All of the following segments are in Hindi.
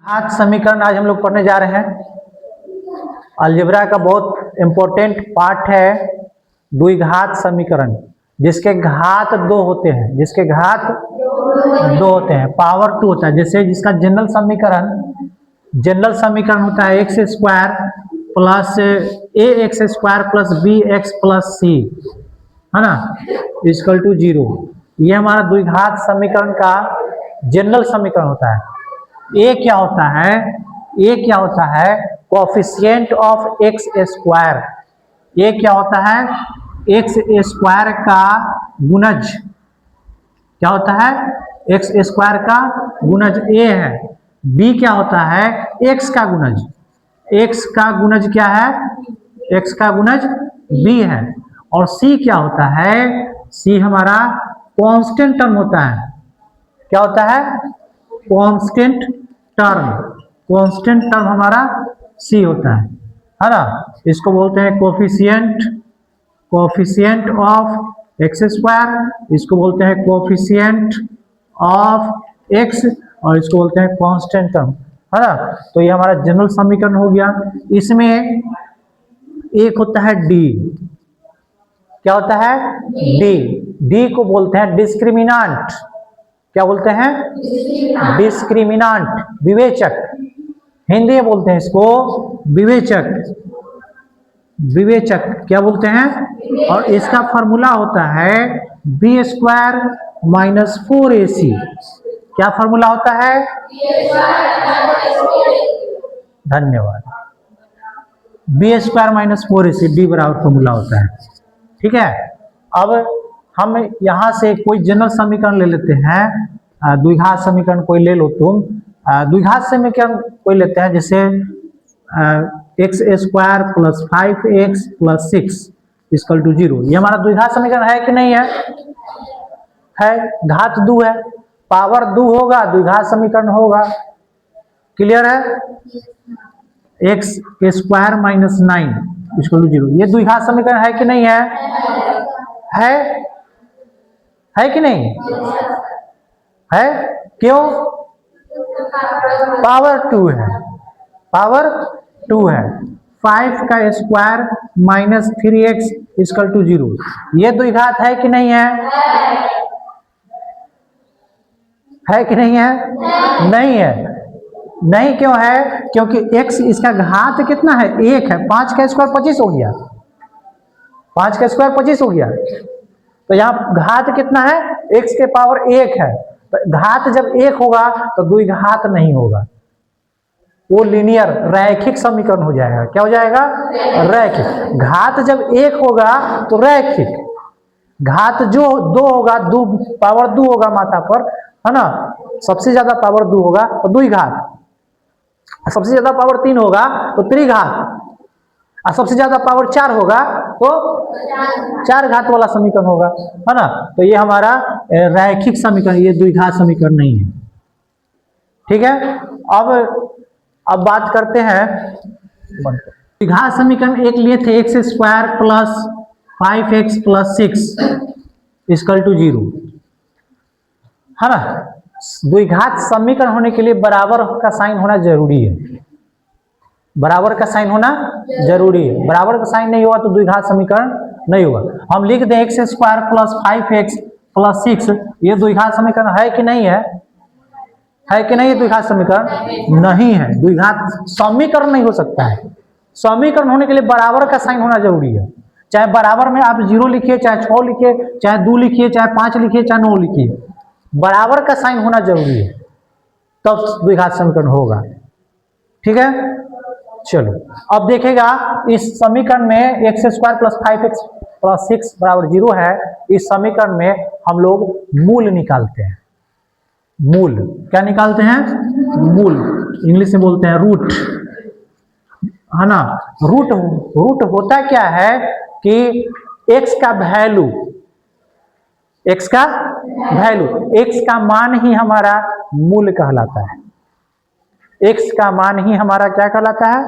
घात समीकरण आज हम लोग पढ़ने जा रहे हैं। अलजेब्रा का बहुत इंपॉर्टेंट पार्ट है द्विघात समीकरण, जिसके घात दो होते हैं, जिसके घात दो होते हैं, पावर टू होता है। जैसे जिसका जनरल समीकरण होता है x square plus A X square plus B X plus C, है ना, इक्वल टू 0। ये हमारा द्विघात समीकरण का जनरल समीकरण होता है। ए क्या होता है? ए क्या होता है? Coefficient of X square. A क्या होता है? एक्स स्क्वायर का गुणज। क्या होता है? एक्स स्क्वायर का गुणज ए है। बी क्या होता है? एक्स का गुणज। एक्स का गुणज क्या है? एक्स का गुणज बी है। और सी क्या होता है? सी हमारा कांस्टेंट टर्म होता है। क्या होता है? Constant term. कांस्टेंट टर्म हमारा सी होता है ना। इसको बोलते हैं कोएफिशिएंट ऑफ एक्स स्क्वायर, इसको बोलते हैं कोएफिशिएंट ऑफ एक्स, और इसको बोलते हैं कांस्टेंट टर्म, है ना। तो ये हमारा जनरल समीकरण हो गया। इसमें एक होता है डी। क्या होता है? डी। डी को बोलते हैं डिस्क्रिमिनांट। क्या बोलते हैं? डिस्क्रिमिनांट, विवेचक। हिंदी में बोलते हैं इसको विवेचक। विवेचक क्या बोलते हैं? और इसका फॉर्मूला होता है बी स्क्वायर माइनस 4ac। क्या फॉर्मूला होता है? धन्यवाद। B square minus 4ac, D बराबर फॉर्मूला होता है। ठीक है। अब हम यहां से कोई जनरल समीकरण ले लेते हैं। द्विघात समीकरण कोई ले लो तुम। द्विघात समीकरण कोई लेते हैं, जैसे x square plus 5x plus 6 equal to 0। ये हमारा द्विघात समीकरण है कि नहीं है? है। घात दो है, पावर दो होगा, द्विघात समीकरण होगा। क्लियर है? X square minus 9 equal to 0। ये द्विघात समीकरण है कि नहीं है? है कि नहीं है? क्यों? पावर 2 है। पावर 2 है। 5 का square minus 3x equal to 0। ये द्विघात है कि नहीं है? है कि नहीं है? नहीं है। नहीं क्यों है? क्योंकि x इसका घात कितना है? 1 है। 5 का स्क्वायर 25 हो गया। 5 का स्क्वायर 25 हो गया। तो यहाँ घात कितना है? x के पावर 1 है। तो घात जब 1 होगा तो द्विघात नहीं होगा, वो लीनियर रैखिक समीकरण हो जाएगा। क्या हो जाएगा? रैखिक। घात जब 1 होगा तो रैखिक। घात जो 2 होगा, दो पावर 2 होगा माथा पर, है ना, सबसे ज्यादा पावर 2 होगा तो द्विघात। सबसे ज्यादा पावर 3 होगा तो त्रिघात, और सबसे ज्यादा पावर 4 होगा तो 4 घात वाला समीकरण होगा, है ना। तो ये हमारा रैखिक समीकरण, ये द्विघात समीकरण नहीं है। ठीक है। अब बात करते हैं द्विघात समीकरण। एक लिए थे x square plus 5x plus 6 equal to 0, है ना। द्विघात समीकरण होने के लिए बराबर का साइन होना जरूरी है। बराबर का साइन होना जरूरी है। बराबर का साइन नहीं होगा तो द्विघात समीकरण नहीं होगा। हम लिख दें x square plus 5x plus 6, ये द्विघात समीकरण है कि नहीं है? है कि नहीं? ये द्विघात समीकरण नहीं है। द्विघात समीकरण नहीं हो सकता है। समीकरण होने के लिए बराबर का साइन होना जरूरी है। चाहे बराबर में आप 0 लिखिए, चाहे 6 लिखिए, चाहे 2 लिखिए, चाहे 5 लिखिए, चाहे 9 लिखिए, बराबर का साइन होना जरूरी है, तब द्विघात समीकरण होगा। ठीक है। चलो अब देखेगा इस समीकरण में x square plus 5x plus 6 बराबर 0 है। इस समीकरण में हम लोग मूल निकालते हैं। मूल क्या निकालते हैं? मूल इंग्लिश में बोलते हैं रूट, है ना। रूट होता क्या है कि x का वैल्यू, x का मान ही हमारा मूल कहलाता है। x का मान ही हमारा क्या कहलाता है?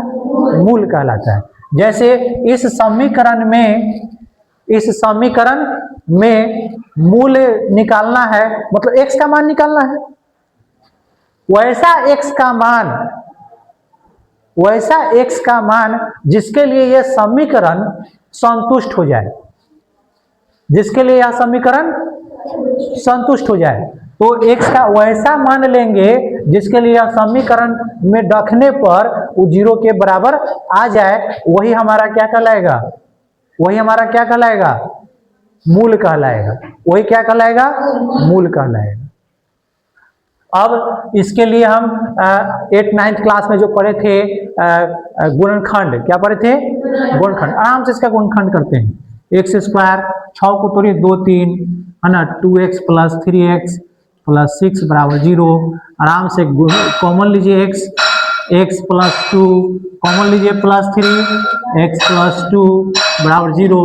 मूल कहलाता है। जैसे इस समीकरण में मूल निकालना है, मतलब x का मान निकालना है। वैसा x का मान जिसके लिए यह समीकरण संतुष्ट हो जाए, जिसके लिए यह समीकरण संतुष्ट हो जाए। तो x का वैसा मान लेंगे जिसके लिए यह समीकरण में रखने पर वो 0 के बराबर आ जाए, वही हमारा क्या कहलाएगा, वही हमारा क्या कहलाएगा, मूल कहलाएगा। वही क्या कहलाएगा, मूल कहलाएगा। अब इसके लिए हम 8th-9th क्लास में जो पढ़े थे गुणनखंड, क्या पढ़े थे, गुणनखंड। आराम से इसका गुणनखंड करते हैं। x स्क्वायर 6 को तोड़िए 2 3 है ना, 2x + 3x + 6 बराबर 0। आराम से कॉमन लीजिए x + 2 कॉमन लीजिए +3 x + 2 बराबर 0।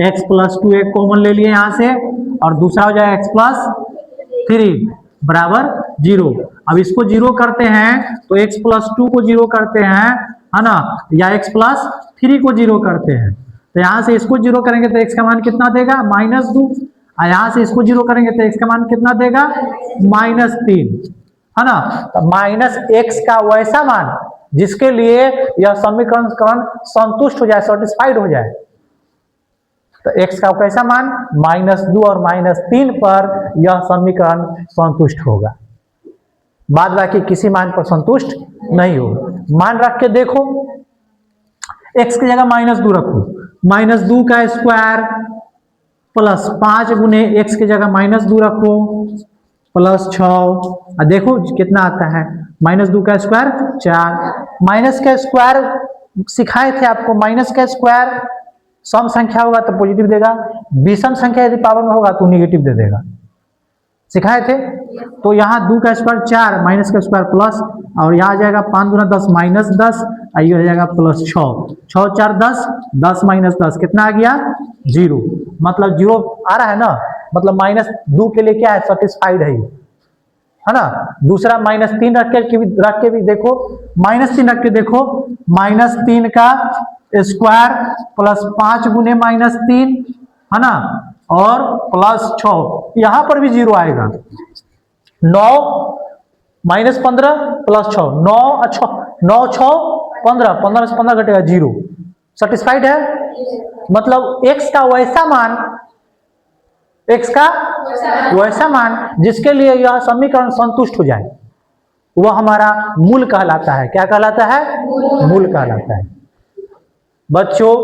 x + 2 एक कॉमन ले लिए यहाँ से और दूसरा हो जाए x + 3 बराबर 0। अब इसको 0 करते हैं तो x + 2 को 0 करते हैं, है ना, या x + 3 को 0 करते हैं। तो यहां से इसको 0 करेंगे तो x का मान कितना देगा, -2। और यहां से इसको 0 करेंगे तो x का मान कितना देगा, -3, है ना। तो -x का वैसा मान जिसके लिए यह समीकरण संतुष्ट हो जाए, सेटिस्फाइड हो जाए। तो x का कैसा मान, -2 और -3 पर यह समीकरण संतुष्ट होगा, बाद बाकी किसी मान पर संतुष्ट नहीं होगा। मान रख के देखो, x की जगह -2 रखो, -2 का स्क्वायर प्लस 5 गुने x की जगह -2 रखो +6, देखो कितना आता है, -2 का स्क्वायर 4। माइनस का स्क्वायर सिखाए थे आपको, माइनस का स्क्वायर सम संख्या होगा तो पॉजिटिव देगा, विषम संख्या यदि पावर में होगा तो नेगेटिव दे देगा, सिखाए थे। तो यहाँ 2 का स्क्वायर 4, माइनस का स्क्वायर प्लस, और यहाँ आ जाएगा 5 दूना 10 -10, ये हो जाएगा +6, 6 4 10, 10 -10 कितना आ गया, 0। मतलब 0 आ रहा है ना, मतलब -2 के लिए क्या है, सेटिस्फाइड है ना। दूसरा -3 रख के भी देखो, -3 रख के देखो, -3 का स्क्वायर प्लस 5 गुने -3, है ना, और +6, यहां पर भी 0 आएगा। 9 -15 +6, 9 6 15, 15 से 15 घटेगा 0, सेटिस्फाइड है। मतलब x का वैसा मान, x का वैसा मान जिसके लिए यह समीकरण संतुष्ट हो जाए, वह हमारा मूल कहलाता है। क्या कहलाता है, मूल कहलाता है। बच्चों,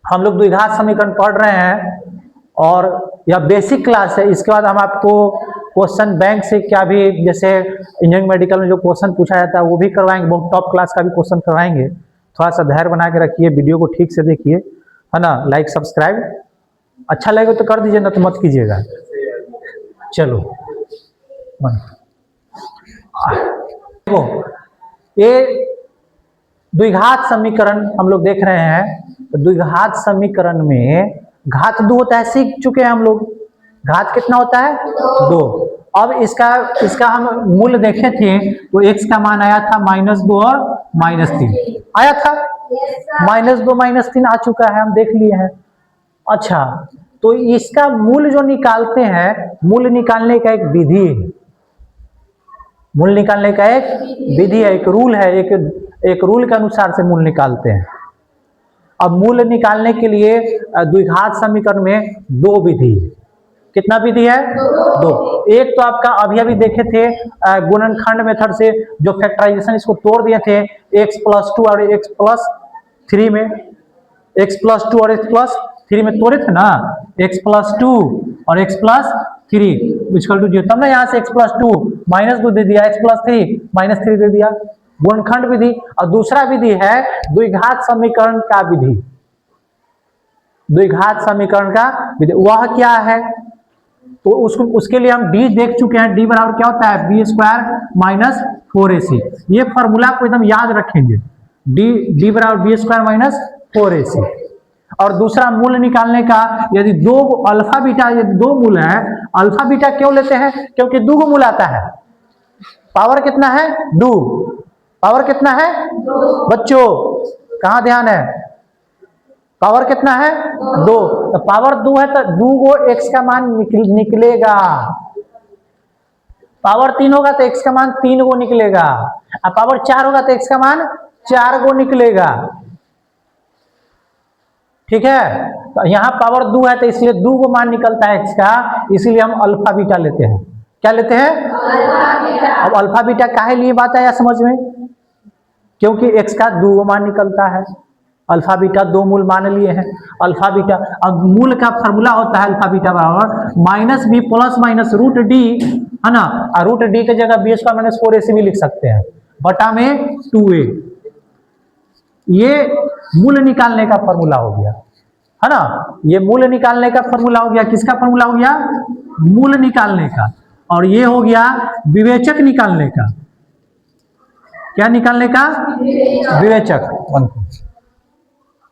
हम लोग द्विघात समीकरण पढ़ रहे हैं और यह बेसिक क्लास है। इसके बाद हम आपको क्वेश्चन बैंक से क्या भी, जैसे इंजीनियरिंग मेडिकल में जो क्वेश्चन पूछा जाता है वो भी करवाएंगे, बहुत टॉप क्लास का भी क्वेश्चन करवाएंगे। थोड़ा सा धैर्य बना के रखिए, वीडियो को ठीक से देखिए, है ना। लाइक सब्सक्राइब अच्छा लगे तो कर दीजिए, ना तो मत कीजिएगा। चलो देखो, ये द्विघात समीकरण हम लोग देख रहे हैं। तो द्विघात समीकरण में घात 2 होता है, सीख चुके हैं हम लोग। घात कितना होता है, 2। अब इसका हम मूल्य देखे थे तो x का मान आया था -2 और -3 आया था। -2 -3 आ चुका है, हम देख लिए हैं। अच्छा, तो इसका मूल्य जो निकालते हैं, मूल्य निकालने का एक विधि है, मूल्य निकालने का एक विधि है, एक रूल है, एक रूल के अनुसार से मूल्य निकालते हैं। अब मूल्य निकालने के लिए द्विघात समीकरण में 2 विधि है। कितना विधि है, 2। एक तो आपका अभी देखे थे गुणनखंड मेथड से, जो फैक्टराइजेशन इसको तोड़ दिए थे, x + 2 और x + 3 में, x + 2 और x + 3 में तोड़े थे ना, x + 2 और x + 3 = 0। तब ना यहाँ से x + 2 -2 दे दिया, x + 3 -3 दे दिया, गुणनखंड विधि। और दूसरा विधि है द्विघात समीकरण का विधि। द्विघात समीकरण का विधि वह क्या है, तो उसके लिए हम d देख चुके हैं। d बराबर क्या होता है, b² - 4ac। ये फॉर्मूला को एकदम याद रखेंगे, d बराबर b² - 4ac। और दूसरा मूल्य निकालने का, यदि 2 अल्फा बीटा, यदि 2 मूल है, अल्फा बीटा क्यों लेते हैं, क्योंकि 2 मूल आता है। पावर कितना है, 2। पावर कितना है, 2। बच्चों कहां ध्यान है, पावर कितना है, 2। तो पावर 2 है तो 2 को x का मान निकलेगा। पावर 3 होगा तो x का मान 3 को निकलेगा, अब पावर 4 होगा तो x का मान 4 को निकलेगा। ठीक है, तो यहाँ पावर 2 है तो इसलिए 2 को मान निकलता है x का, इसीलिए हम अल्फा बीटा लेते हैं। क्या लेते हैं? Alpha beta. अब अल्फा बीटा काहे लिए बात आया समझ में? क्योंकि x का 2 को मान निकलता है। अल्फा बीटा 2 मूल मान लिए हैं। अल्फा बीटा, अब मूल का फॉर्मूला होता है अल्फा बीटा बराबर minus B plus minus root D, है ना, और रूट डी की जगह बी स्क्वायर माइनस 4ac भी लिख सकते हैं, बटा में 2a। ये मूल निकालने का फॉर्मूला हो गया, है ना, ये मूल निकालने का फॉर्मूला हो गया। किसका फॉर्मूला हो गया? मूल निकालने का। और ये हो गया विवेचक निकालने का। क्या निकालने का? विवेचक।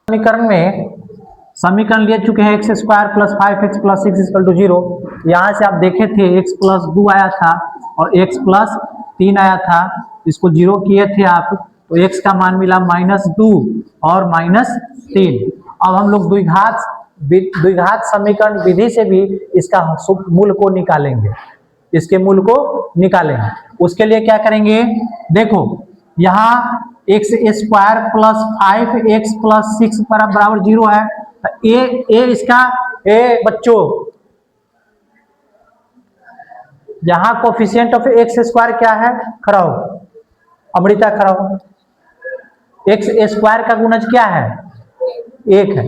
समीकरण में समीकरण ले चुके हैं x square plus 5x plus 6 equal to 0। यहाँ से आप देखे थे x प्लस 2 आया था और x प्लस 3 आया था, इसको 0 किए थे आप, तो x का मान मिला -2 और -3। अब हम लोग द्विघात समीकरण विधि से भी इसका मूल को निकालेंगे, इसके मूल को निकालेंगे। उसके लिए क्या करेंगे? देखो यहाँ x square plus 5x plus 6 बराबर 0 है, ए इसका बच्चों यहाँ कोफिशिएंट ऑफ एक्स स्क्वायर क्या है? खड़ा हो अमृता, खड़ा हो। एक्स स्क्वायर का गुणज क्या है? 1 है।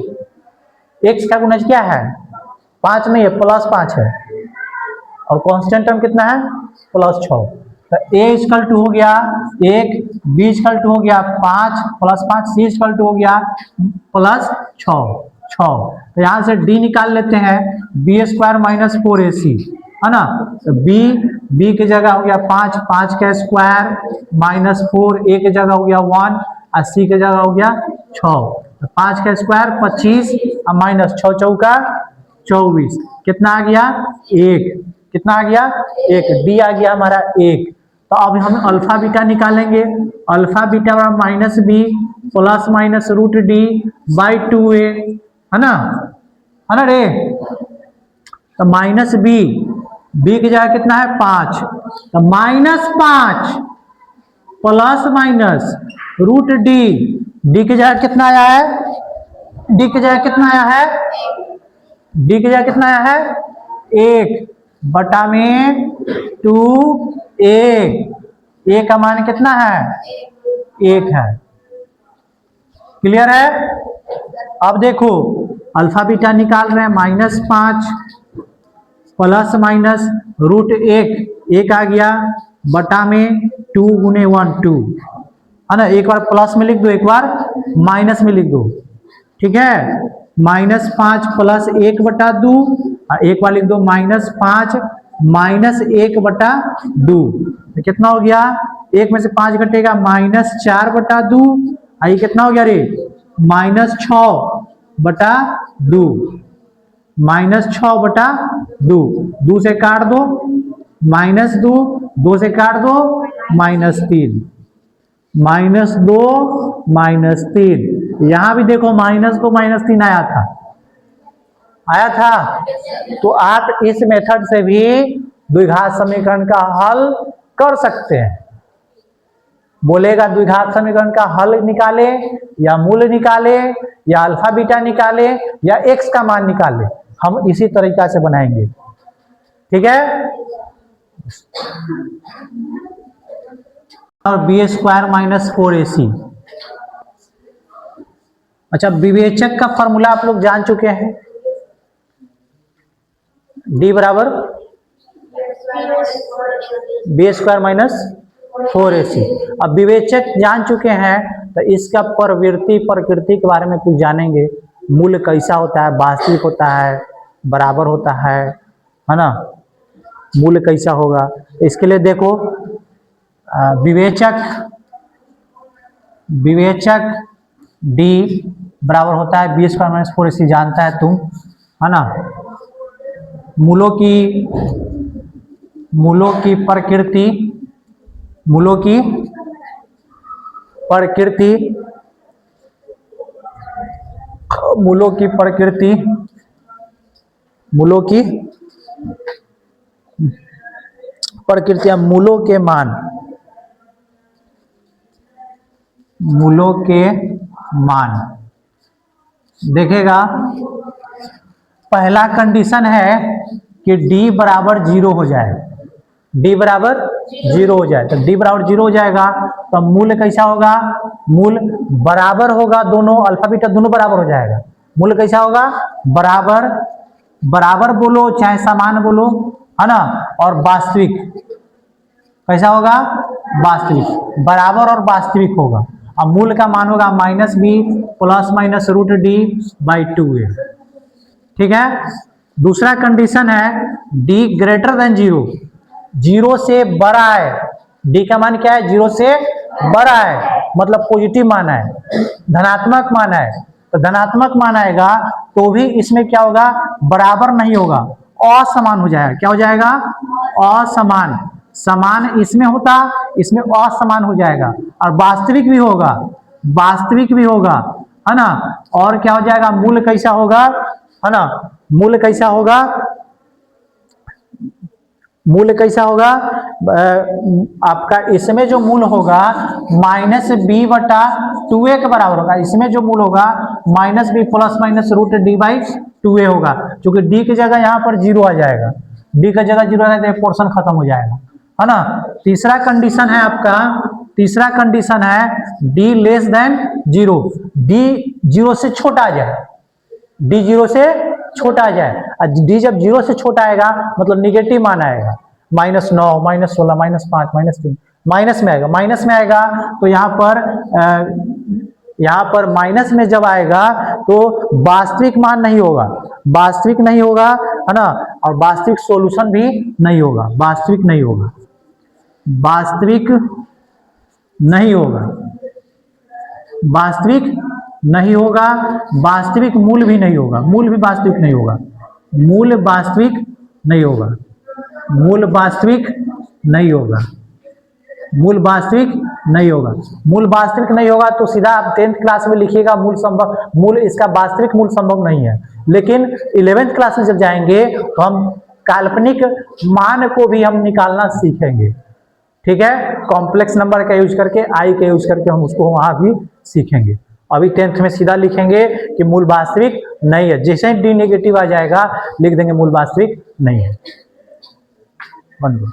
एक्स का गुणज क्या है? 5 नहीं है, प्लस 5 है। और कांस्टेंट टर्म कितना है? प्लस 6। तो a इक्वल टू हो गया 1, b इक्वल टू हो गया 5 प्लस 5, c इक्वल टू हो गया प्लस 6। तो यहाँ से d निकाल लेते हैं, बी स्क्वायर माइनस 4ac, है ना। तो b की जगह हो गया 5, 5 का स्क्वायर माइनस 4, a की जगह हो गया 1 और c की जगह हो गया 6। तो 5 का स्क्वायर 25 और माइनस 6 चौका 24, कितना आ गया? 1। कितना आ गया? 1। d आ गया हमारा 1। तो अब हम अल्फा बीटा निकालेंगे। Alpha beta minus B plus minus root D by 2a, है ना रे। तो माइनस बी की जगह कितना है? 5। तो -5 प्लस माइनस रूट डी की जगह कितना आया है? डी की जगह कितना आया है? डी की जगह कितना आया है? 1 बटा में 2a। a का मान कितना है? 1 है। क्लियर है? अब देखो अल्फा बीटा निकाल रहे हैं, -5 प्लस माइनस रूट 1 आ गया बटा में 2 गुने 1 2, है ना। एक बार प्लस में लिख दो, एक बार माइनस में लिख दो, ठीक है। -5 प्लस 1 बटा 2, एक बार लिख दो -5 माइनस 1 बटा 2। तो कितना हो गया? 1 में से 5 घटेगा -4 बटा 2, ये कितना हो गया रे? -6 बटा 2, -6 बटा 2। 2 से काट दो -2, 2 से काट दो -3, -2 -3। यहां भी देखो -2 -3 आया था। तो आप इस मेथड से भी द्विघात समीकरण का हल कर सकते हैं। बोलेगा द्विघात समीकरण का हल निकाले या मूल निकाले या अल्फा बीटा निकाले या x का मान निकाले, हम इसी तरीका से बनाएंगे, ठीक है। और बी स्क्वायर माइनस 4ac। अच्छा, विवेचक का फॉर्मूला आप लोग जान चुके हैं, d बराबर बी स्क्वायर माइनस 4ac। अब विवेचक जान चुके हैं तो इसका प्रकृति के बारे में कुछ जानेंगे। मूल कैसा होता है? वास्तविक होता है, बराबर होता है ना। मूल कैसा होगा? इसके लिए देखो विवेचक d बराबर होता है बी स्क्वायर माइनस 4ac, जानता है तुम, है ना। मूलों की प्रकृति प्रकृतियां, मूलों के मान, मूलों के मान। देखेगा पहला कंडीशन है कि d बराबर 0 हो जाए, d बराबर 0 हो जाए। तो d बराबर 0 हो जाएगा तो मूल कैसा होगा, मूल बराबर होगा, दोनों अल्फा बीटा दोनों बराबर हो जाएगा। मूल कैसा होगा, बराबर, बराबर बोलो चाहे समान बोलो, है ना। और वास्तविक कैसा होगा, वास्तविक, बराबर और वास्तविक होगा। अब मूल का मान होगा -b प्लस माइनस √d/2a। ठीक है। दूसरा कंडीशन है d ग्रेटर देन 0, 0 से बड़ा है। d का मान क्या है, 0 से बड़ा है, मतलब पॉजिटिव मान है, धनात्मक मान है। तो धनात्मक मान आएगा तो भी इसमें क्या होगा, बराबर नहीं होगा, असमान हो जाएगा। क्या हो जाएगा, असमान। समान इसमें होता, इसमें असमान हो जाएगा। और वास्तविक भी होगा, वास्तविक भी होगा, है ना। और क्या हो जाएगा, मूल कैसा होगा, है ना, मूल कैसा होगा, मूल कैसा होगा, आपका इसमें जो मूल होगा -b/2a के बराबर होगा। इसमें जो मूल होगा -b प्लस माइनस √d/2a होगा, क्योंकि d की जगह यहाँ पर 0 आ जाएगा, d की जगह 0 आ जाएगा तो पोर्शन खत्म हो जाएगा, है ना। तीसरा कंडीशन है आपका, तीसरा कंडीशन है d लेस देन 0, d 0 से छोटा आ जाए, d 0 से छोटा आ जाए। d जब 0 से छोटा आएगा मतलब निगेटिव मान आएगा, -9, -16, -5, -3, माइनस में आएगा। माइनस में आएगा तो यहाँ पर माइनस में जब आएगा तो वास्तविक मान नहीं होगा, वास्तविक नहीं होगा, है ना। और वास्तविक सॉल्यूशन भी नहीं होगा, वास्तविक नहीं होगा, वास्तविक नहीं होगा, वास्तविक नहीं होगा, वास्तविक मूल भी नहीं होगा, मूल भी वास्तविक नहीं होगा, मूल वास्तविक नहीं होगा, मूल वास्तविक नहीं होगा, मूल वास्तविक नहीं होगा। मूल वास्तविक नहीं होगा तो सीधा आप 10th क्लास में लिखिएगा मूल संभव, मूल इसका वास्तविक मूल संभव नहीं है। लेकिन 11th क्लास में जब जाएंगे तो हम काल्पनिक मान को भी हम निकालना सीखेंगे। ठीक है, कॉम्प्लेक्स नंबर का यूज करके, आई का यूज करके हम उसको वहां भी सीखेंगे। अभी 10th में सीधा लिखेंगे कि मूल वास्तविक नहीं है, जैसे ही डी नेगेटिव आ जाएगा लिख देंगे मूल वास्तविक नहीं है। बंद।